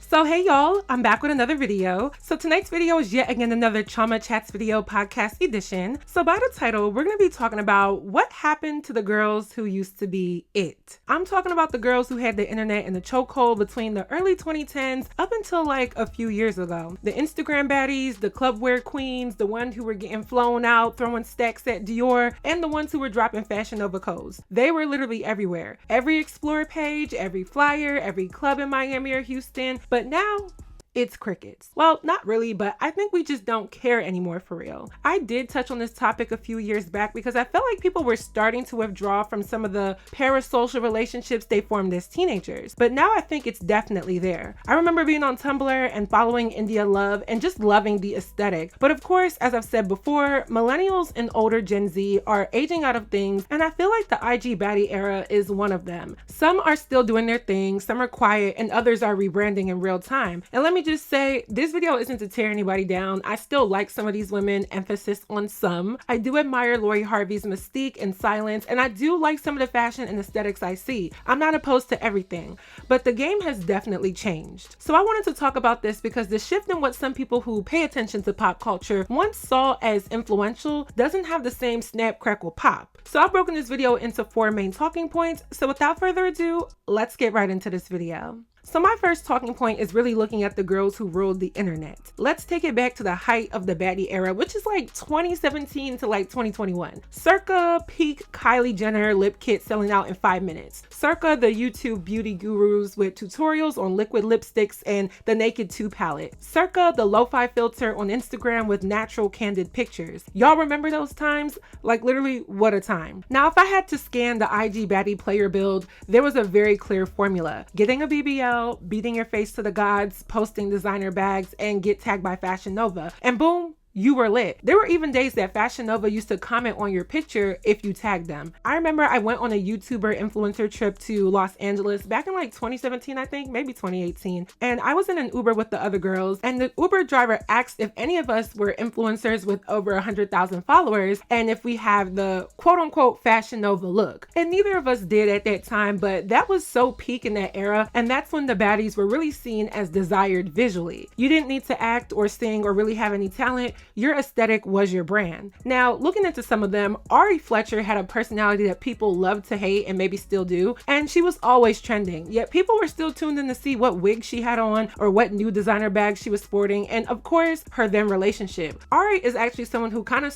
So hey y'all, I'm back with another video. So tonight's video is yet again another Chioma Chats video podcast edition. So by the title, we're going to be talking about what happened to the girls who used to be it. I'm talking about the girls who had the internet in the chokehold between the early 2010s up until like a few years ago. The Instagram baddies, the club wear queens, the ones who were getting flown out, throwing Staxx at Dior, and the ones who were dropping Fashion Nova codes. They were literally everywhere. Every Explore page, every flyer, every club in Miami or Houston. But now, it's crickets. Well, not really, but I think we just don't care anymore for real. I did touch on this topic a few years back because I felt like people were starting to withdraw from some of the parasocial relationships they formed as teenagers. But now I think it's definitely there. I remember being on Tumblr and following India Love and just loving the aesthetic. But of course, as I've said before, millennials and older Gen Z are aging out of things, and I feel like the IG baddie era is one of them. Some are still doing their thing, some are quiet, and others are rebranding in real time. And let me just say, this video isn't to tear anybody down. I still like some of these women, emphasis on some. I do admire Lori Harvey's mystique and silence, and I do like some of the fashion and aesthetics I see. I'm not opposed to everything, but the game has definitely changed. So I wanted to talk about this because the shift in what some people who pay attention to pop culture once saw as influential doesn't have the same snap, crackle, pop. So I've broken this video into 4 main talking points. So without further ado, let's get right into this video. So my first talking point is really looking at the girls who ruled the internet. Let's take it back to the height of the baddie era, which is like 2017 to like 2021. Circa peak Kylie Jenner lip kit selling out in 5 minutes. Circa the YouTube beauty gurus with tutorials on liquid lipsticks and the Naked 2 palette. Circa the lo-fi filter on Instagram with natural candid pictures. Y'all remember those times? Like literally, what a time. Now, if I had to scan the IG baddie player build, there was a very clear formula. Getting a BBL, beating your face to the gods, posting designer bags, and get tagged by Fashion Nova. And boom, you were lit. There were even days that Fashion Nova used to comment on your picture if you tagged them. I remember I went on a YouTuber influencer trip to Los Angeles back in like 2017, I think, maybe 2018. And I was in an Uber with the other girls, and the Uber driver asked if any of us were influencers with over 100,000 followers and if we have the quote unquote Fashion Nova look. And neither of us did at that time, but that was so peak in that era. And that's when the baddies were really seen as desired visually. You didn't need to act or sing or really have any talent. Your aesthetic was your brand. Now, looking into some of them, Fletcher had a personality that people loved to hate and maybe still do, and she was always trending, yet people were still tuned in to see what wig she had on or what new designer bag she was sporting, and of course, her then relationship. Is actually someone who kind of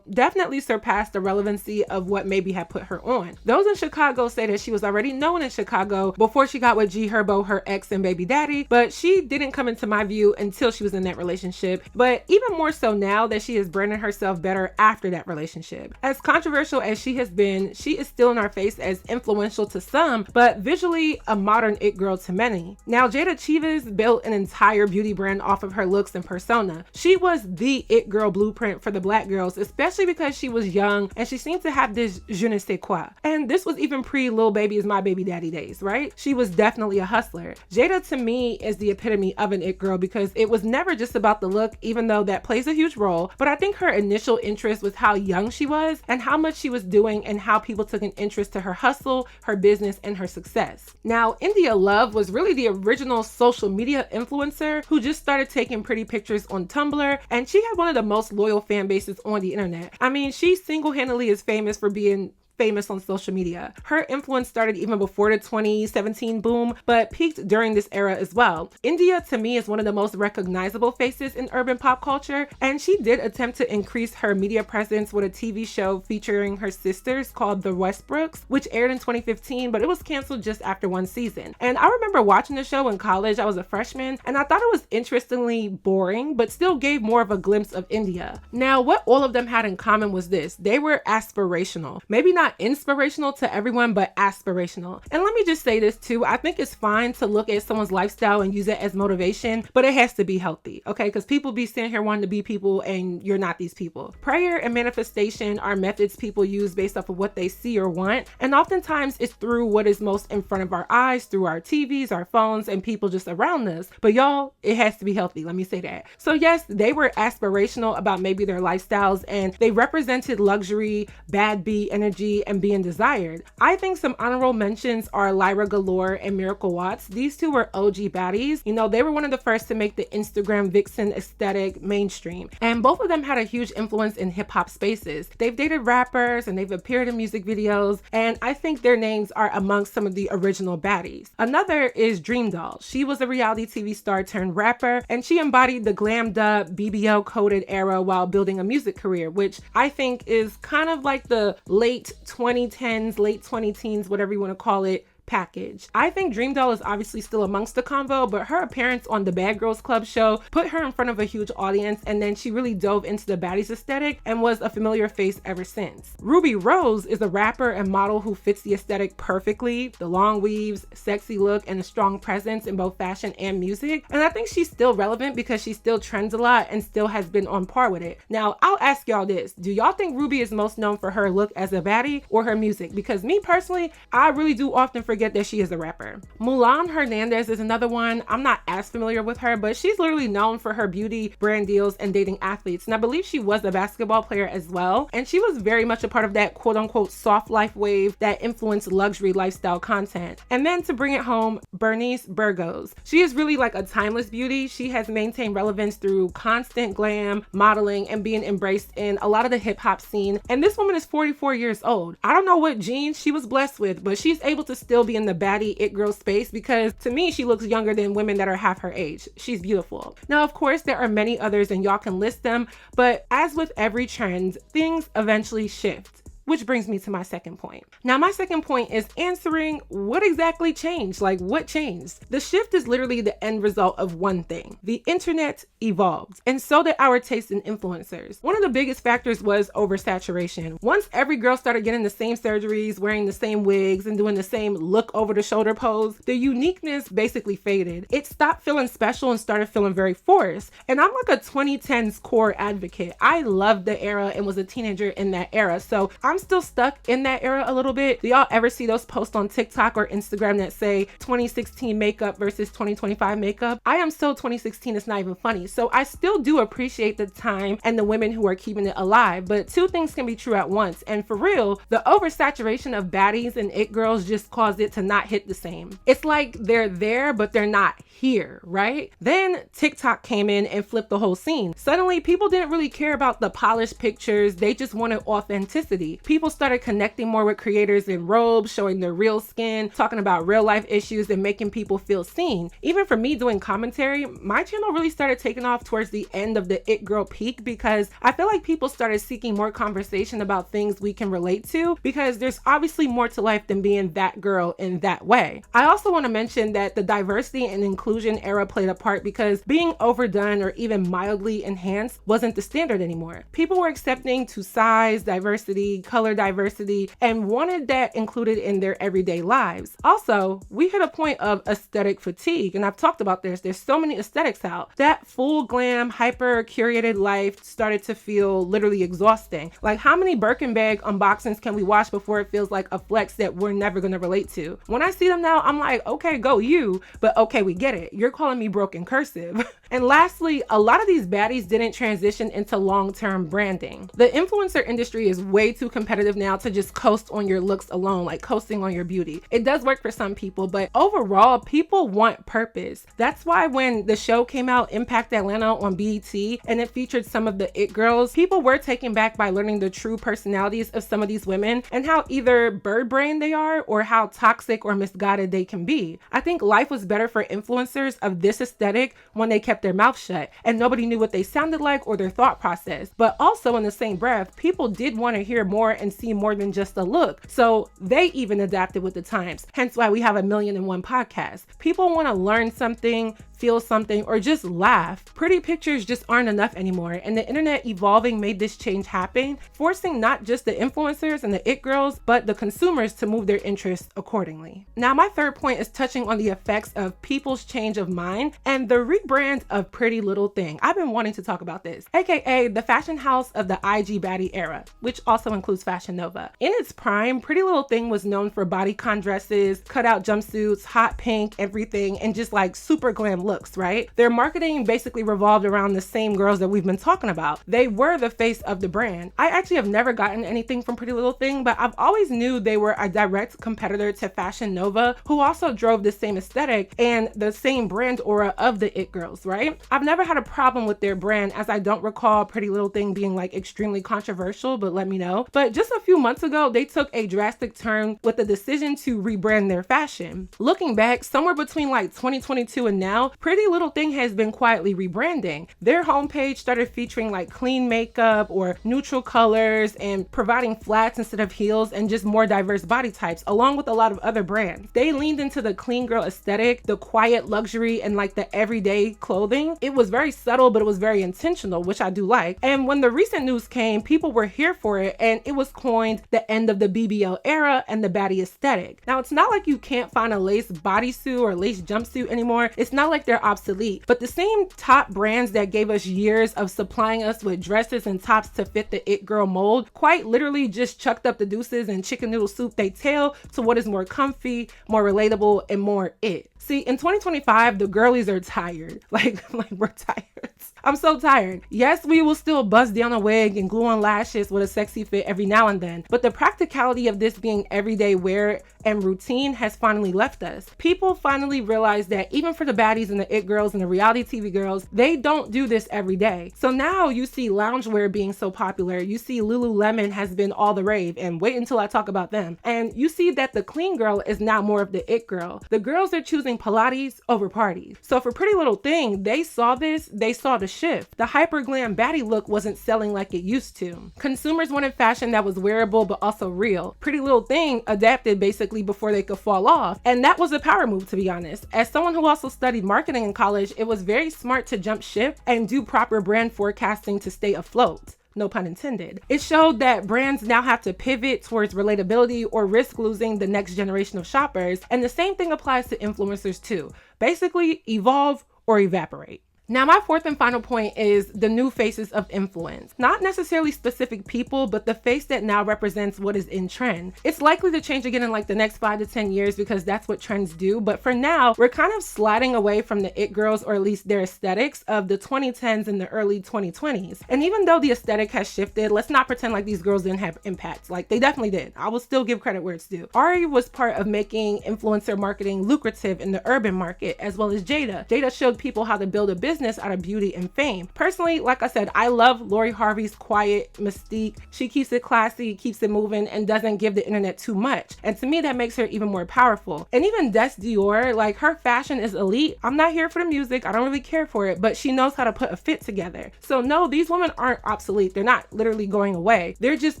definitely surpassed the relevancy of what maybe had put her on. Those in Chicago say that she was already known in Chicago before she got with G Herbo, her ex and baby daddy, but she didn't come into my view until she was in that relationship. But even more so now that she has branded herself better after that relationship. As controversial as she has been, she is still in our face as influential to some, but visually a modern it girl to many. Now, Jayda built an entire beauty brand off of her looks and persona. She was the it girl blueprint for the black girls, especially because she was young and she seemed to have this je ne sais quoi. And this was even pre Lil Baby is My Baby Daddy days, right? She was definitely a hustler. Jayda to me is the epitome of an it girl because it was never just about the look, even though that plays a huge role, but I think her initial interest was how young she was and how much she was doing and how people took an interest to her hustle, her business, and her success. Now, India Love was really the original social media influencer who just started taking pretty pictures on Tumblr, and she had one of the most loyal fan bases on the internet. I mean, she single-handedly is famous for being famous on social media. Her influence started even before the 2017 boom, but peaked during this era as well. India, to me, is one of the most recognizable faces in urban pop culture, and she did attempt to increase her media presence with a TV show featuring her sisters called The Westbrooks, which aired in 2015, but it was canceled just after 1 season. And I remember watching the show in college. I was a freshman, and I thought it was interestingly boring, but still gave more of a glimpse of India. Now, what all of them had in common was this: they were aspirational. Maybe not inspirational to everyone, but aspirational. And let me just say this too, I think it's fine to look at someone's lifestyle and use it as motivation, but it has to be healthy, okay? Because people be sitting here wanting to be people and you're not these people. Prayer and manifestation are methods people use based off of what they see or want, and oftentimes it's through what is most in front of our eyes, through our TVs, our phones, and people just around us. But y'all, it has to be healthy, let me say that. So yes, they were aspirational about maybe their lifestyles, and they represented luxury, bad B energy, beauty and being desired. I think some honorable mentions are Lyra Galore and Miracle Watts. These two were OG baddies. You know, they were one of the first to make the Instagram vixen aesthetic mainstream, and both of them had a huge influence in hip-hop spaces. They've dated rappers and they've appeared in music videos, and I think their names are amongst some of the original baddies. Another is Dream Doll. She was a reality TV star turned rapper, and she embodied the glammed up BBL coded era while building a music career, which I think is kind of like the late 2010s, late 2010s, whatever you want to call it, package. I think Dream Doll is obviously still amongst the convo, but her appearance on the Bad Girls Club show put her in front of a huge audience, and then she really dove into the Baddies aesthetic and was a familiar face ever since. Ruby Rose is a rapper and model who fits the aesthetic perfectly, the long weaves, sexy look, and a strong presence in both fashion and music, and I think she's still relevant because she still trends a lot and still has been on par with it. Now, I'll ask y'all this. Do y'all think Ruby is most known for her look as a baddie or her music? Because me personally, I really do often forget that she is a rapper. Mulan Hernandez is another one. I'm not as familiar with her, but she's literally known for her beauty brand deals and dating athletes. And I believe she was a basketball player as well. And she was very much a part of that quote unquote soft life wave that influenced luxury lifestyle content. And then to bring it home, Bernice Burgos. She is really like a timeless beauty. She has maintained relevance through constant glam, modeling, and being embraced in a lot of the hip hop scene. And this woman is 44 years old. I don't know what genes she was blessed with, but she's able to still be in the baddie it girl space, because to me she looks younger than women that are half her age. She's beautiful. Now, of course, there are many others and y'all can list them, but as with every trend, things eventually shift. Which brings me to my second point. Now, my second point is answering what exactly changed? Like, what changed? The shift is literally the end result of one thing. The internet evolved, and so did our taste in influencers. One of the biggest factors was oversaturation. Once every girl started getting the same surgeries, wearing the same wigs, and doing the same look over the shoulder pose, the uniqueness basically faded. It stopped feeling special and started feeling very forced. And I'm like a 2010s core advocate. I loved the era and was a teenager in that era. So I'm still stuck in that era a little bit. Do y'all ever see those posts on TikTok or Instagram that say 2016 makeup versus 2025 makeup? I am so 2016, it's not even funny. So I still do appreciate the time and the women who are keeping it alive, but two things can be true at once. And for real, the oversaturation of baddies and it girls just caused it to not hit the same. It's like they're there, but they're not here, right? Then TikTok came in and flipped the whole scene. Suddenly, people didn't really care about the polished pictures. They just wanted authenticity. People started connecting more with creators in robes, showing their real skin, talking about real life issues and making people feel seen. Even for me doing commentary, my channel really started taking off towards the end of the it girl peak, because I feel like people started seeking more conversation about things we can relate to, because there's obviously more to life than being that girl in that way. I also want to mention that the diversity and inclusion era played a part, because being overdone or even mildly enhanced wasn't the standard anymore. People were accepting to size diversity, color diversity, and wanted that included in their everyday lives. Also, we hit a point of aesthetic fatigue, and I've talked about this. There's so many aesthetics out. That full glam, hyper curated life started to feel literally exhausting. Like, how many Birkin bag unboxings can we watch before it feels like a flex that we're never gonna relate to? When I see them now, I'm like, okay, go you, but okay, we get it. You're calling me broke in cursive. And lastly, a lot of these baddies didn't transition into long-term branding. The influencer industry is way too competitive now to just coast on your looks alone, like coasting on your beauty. It does work for some people, but overall, people want purpose. That's why when the show came out, Impact Atlanta on BET, and it featured some of the it girls, people were taken back by learning the true personalities of some of these women and how either bird brain they are or how toxic or misguided they can be. I think life was better for influencers of this aesthetic when they kept their mouth shut and nobody knew what they sounded like or their thought process. But also in the same breath, people did want to hear more and see more than just a look. So they even adapted with the times. Hence why we have 1,000,001 podcasts. People want to learn something, feel something, or just laugh. Pretty pictures just aren't enough anymore, and the internet evolving made this change happen, forcing not just the influencers and the it girls, but the consumers to move their interests accordingly. Now, my third point is touching on the effects of people's change of mind and the rebrand of Pretty Little Thing. I've been wanting to talk about this, aka the fashion house of the IG baddie era, which also includes Fashion Nova. In its prime, Pretty Little Thing was known for bodycon dresses, cutout jumpsuits, hot pink, everything, and just like super glam looks, right? Their marketing basically revolved around the same girls that we've been talking about. They were the face of the brand. I actually have never gotten anything from Pretty Little Thing, but I've always knew they were a direct competitor to Fashion Nova, who also drove the same aesthetic and the same brand aura of the it girls, right? I've never had a problem with their brand, as I don't recall Pretty Little Thing being like extremely controversial, but let me know. But just a few months ago, they took a drastic turn with the decision to rebrand their fashion. Looking back, somewhere between like 2022 and now, Pretty Little Thing has been quietly rebranding. Their homepage started featuring like clean makeup or neutral colors and providing flats instead of heels and just more diverse body types, along with a lot of other brands. They leaned into the clean girl aesthetic, the quiet luxury, and like the everyday clothing. It was very subtle, but it was very intentional, which I do like. And when the recent news came, people were here for it, and it was coined the end of the BBL era and the baddie aesthetic. Now, it's not like you can't find a lace bodysuit or lace jumpsuit anymore. It's not like they're obsolete, but the same top brands that gave us years of supplying us with dresses and tops to fit the it girl mold quite literally just chucked up the deuces and chicken noodle soup they tail to what is more comfy, more relatable, and more it. See, in 2025, the girlies are tired. Like we're tired. I'm so tired. Yes, we will still buzz down a wig and glue on lashes with a sexy fit every now and then, but the practicality of this being everyday wear and routine has finally left us. People finally realize that even for the baddies and the it girls and the reality TV girls, they don't do this every day. So now you see loungewear being so popular. You see Lululemon has been all the rave, and wait until I talk about them. And you see that the clean girl is now more of the it girl. The girls are choosing Pilates over parties. So for Pretty Little Thing, they saw this, they saw the shift. The hyper glam baddie look wasn't selling like it used to. Consumers wanted fashion that was wearable but also real. Pretty Little Thing adapted basically before they could fall off, and that was a power move, to be honest. As someone who also studied marketing in college, it was very smart to jump ship and do proper brand forecasting to stay afloat. No pun intended. It showed that brands now have to pivot towards relatability or risk losing the next generation of shoppers, and the same thing applies to influencers too. Basically, evolve or evaporate. Now, my fourth and final point is the new faces of influence. Not necessarily specific people, but the face that now represents what is in trend. It's likely to change again in like the next 5 to 10 years because that's what trends do. But for now, we're kind of sliding away from the it girls, or at least their aesthetics of the 2010s and the early 2020s. And even though the aesthetic has shifted, let's not pretend like these girls didn't have impact. Like, they definitely did. I will still give credit where it's due. Ari was part of making influencer marketing lucrative in the urban market, as well as Jayda. Jayda showed people how to build a business out of beauty and fame. Personally, like I said, I love Lori Harvey's quiet mystique. She keeps it classy, keeps it moving, and doesn't give the internet too much. And to me, that makes her even more powerful. And even Dior, like, her fashion is elite. I'm not here for the music. I don't really care for it, but she knows how to put a fit together. So no, these women aren't obsolete. They're not literally going away. They're just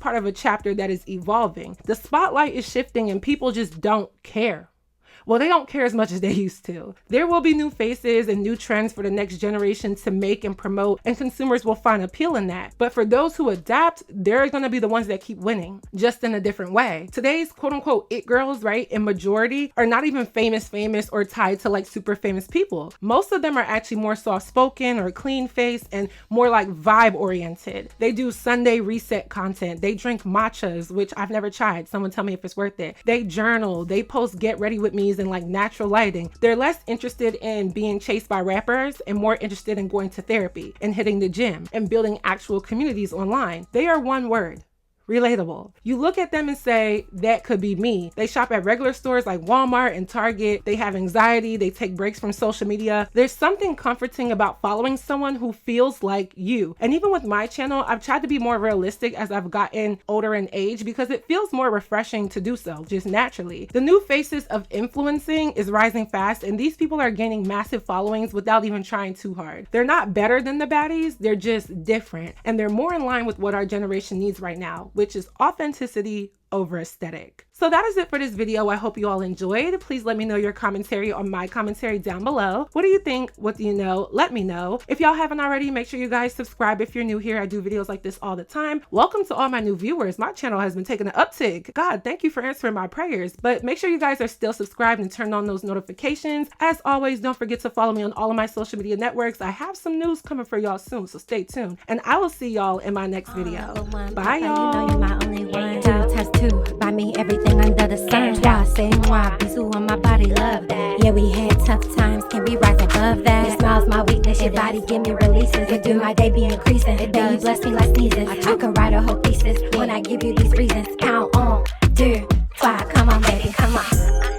part of a chapter that is evolving. The spotlight is shifting and people just don't care. Well, they don't care as much as they used to. There will be new faces and new trends for the next generation to make and promote, and consumers will find appeal in that. But for those who adapt, they're gonna be the ones that keep winning, just in a different way. Today's quote unquote it girls, right, in majority are not even famous or tied to like super famous people. Most of them are actually more soft-spoken or clean faced and more like vibe oriented. They do Sunday reset content. They drink matchas, which I've never tried. Someone tell me if it's worth it. They journal. They post get ready with me's in like natural lighting. They're less interested in being chased by rappers and more interested in going to therapy and hitting the gym and building actual communities online. They are one word: relatable. You look at them and say, that could be me. They shop at regular stores like Walmart and Target. They have anxiety. They take breaks from social media. There's something comforting about following someone who feels like you. And even with my channel, I've tried to be more realistic as I've gotten older in age because it feels more refreshing to do so, just naturally. The new faces of influencing is rising fast, and these people are gaining massive followings without even trying too hard. They're not better than the baddies, they're just different, and they're more in line with what our generation needs right now, which is authenticity over aesthetic. So that is it for this video. I hope you all enjoyed. Please let me know your commentary on my commentary down below. What do you think? What do you know? Let me know. If y'all haven't already, make sure you guys subscribe if you're new here. I do videos like this all the time. Welcome to all my new viewers. My channel has been taking an uptick. God, thank you for answering my prayers. But make sure you guys are still subscribed and turn on those notifications. As always, don't forget to follow me on all of my social media networks. I have some news coming for y'all soon, so stay tuned. And I will see y'all in my next video. Bye, y'all. two. Buy me everything under the sun. Toi, c'est moi, bisous on my body, love that. Yeah, we had tough times, can we rise above that? Your smile's my weakness, your body give me releases. It do my day be increasing, then you bless me like sneezes. I could write a whole thesis when I give you these reasons. Count on, deux, trois, come on baby, come on.